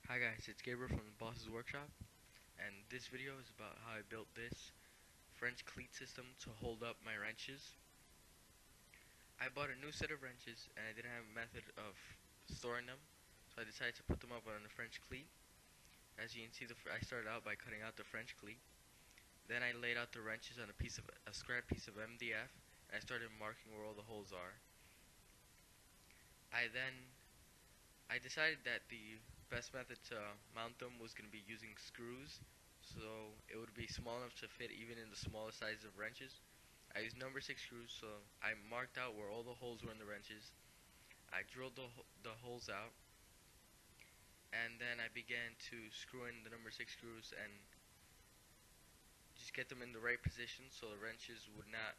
Hi guys, it's Gabriel from the Boss's Workshop, and this video is about how I built this French cleat system to hold up my wrenches. I bought a new set of wrenches and I didn't have a method of storing them, so I decided to put them up on the French cleat. As you can see, I started out by cutting out the French cleat. Then I laid out the wrenches on a scrap piece of MDF, and I started marking where all the holes are. I decided that the best method to mount them was going to be using screws, so it would be small enough to fit even in the smallest sizes of wrenches. I used number 6 screws, so I marked out where all the holes were in the wrenches. I drilled the holes out, and then I began to screw in the number 6 screws and just get them in the right position so the wrenches would not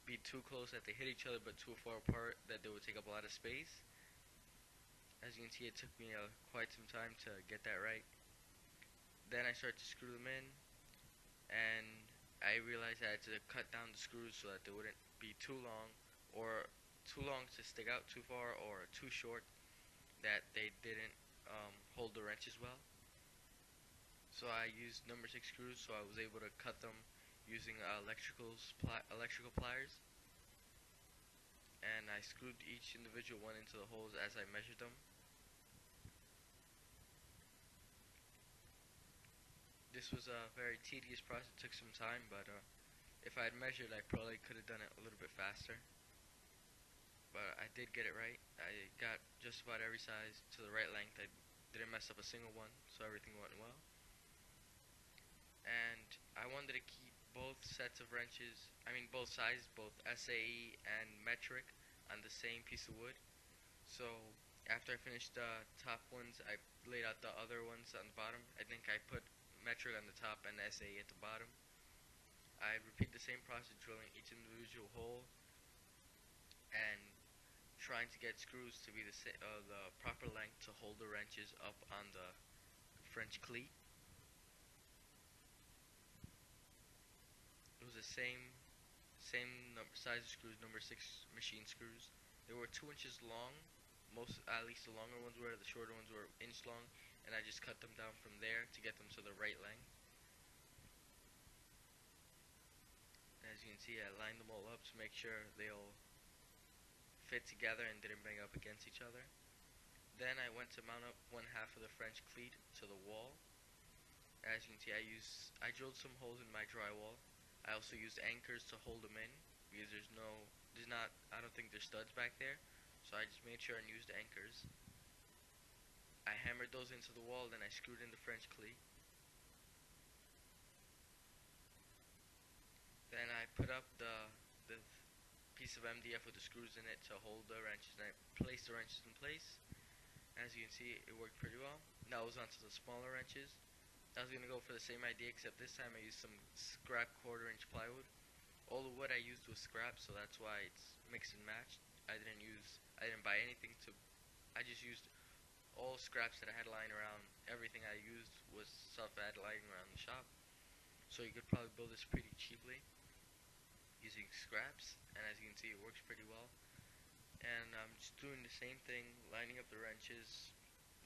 be too close that they hit each other, but too far apart that they would take up a lot of space. As you can see, it took me quite some time to get that right. Then I started to screw them in, and I realized I had to cut down the screws so that they wouldn't be too long, or too long to stick out too far, or too short that they didn't hold the wrenches well. So I used number 6 screws, so I was able to cut them using electrical pliers, and I screwed each individual one into the holes as I measured them. This was a very tedious process. It took some time, but if I had measured, I probably could have done it a little bit faster. But I did get it right. I got just about every size to the right length. I didn't mess up a single one, so everything went well. And I wanted to keep both sets of wrenches, both sizes, both SAE and metric, on the same piece of wood. So after I finished the top ones, I laid out the other ones on the bottom. I think I put metric on the top and SAE at the bottom. I repeat the same process, drilling each individual hole and trying to get screws to be the proper length to hold the wrenches up on the French cleat. It was the same size of screws, number 6 machine screws. They were 2 inches long. At least the longer ones were. The shorter ones were inch long, and I just cut them down from there to get them to the right length. As you can see, I lined them all up to make sure they all fit together and didn't bang up against each other. Then I went to mount up one half of the French cleat to the wall. As you can see, I drilled some holes in my drywall. I also used anchors to hold them in because I don't think there's studs back there. So I just made sure and used anchors. I hammered those into the wall, then I screwed in the French cleat. Then I put up the piece of MDF with the screws in it to hold the wrenches, and I placed the wrenches in place. As you can see, it worked pretty well. Now it was onto the smaller wrenches. I was going to go for the same idea, except this time I used some scrap 1/4-inch plywood. All the wood I used was scrap, so that's why it's mixed and matched. I didn't buy anything I just used all scraps that I had lying around. Everything I used was stuff I had lying around the shop. So you could probably build this pretty cheaply using scraps, and as you can see, it works pretty well. And I'm just doing the same thing, lining up the wrenches,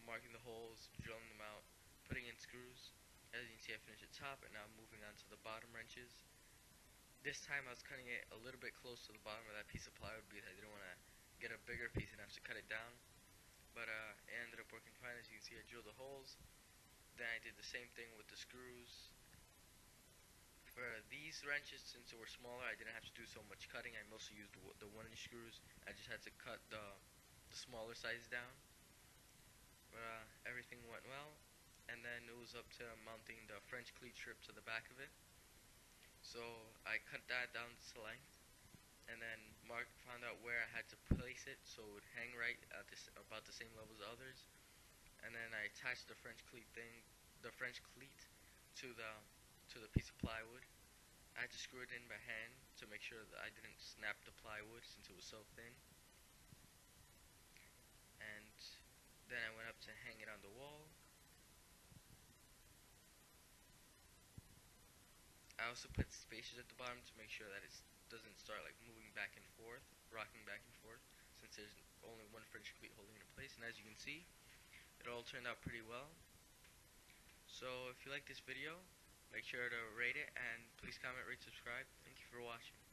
marking the holes, drilling them out, putting in screws. As you can see, I finished the top, and now I'm moving on to the bottom wrenches. This time I was cutting it a little bit close to the bottom of that piece of plywood because I didn't want to get a bigger piece and have to cut it down. But it ended up working fine. As you can see, I drilled the holes. Then I did the same thing with the screws. For these wrenches, since they were smaller, I didn't have to do so much cutting. I mostly used the 1-inch screws. I just had to cut the smaller size down. But everything went well. And then it was up to mounting the French cleat strip to the back of it. So I cut that down to length, and then found out where I had to place it so it would hang right at about the same level as others. And then I attached the French cleat to the piece of plywood. I had to screw it in by hand to make sure that I didn't snap the plywood since it was so thin. And then I went up to hang it on the wall. I also put spacers at the bottom to make sure that it doesn't start like moving back and forth, rocking back and forth, since there's only one French cleat holding it in place. And as you can see, it It all turned out pretty well. So if you like this video, make sure to rate it and please comment, rate, subscribe. Thank you for watching.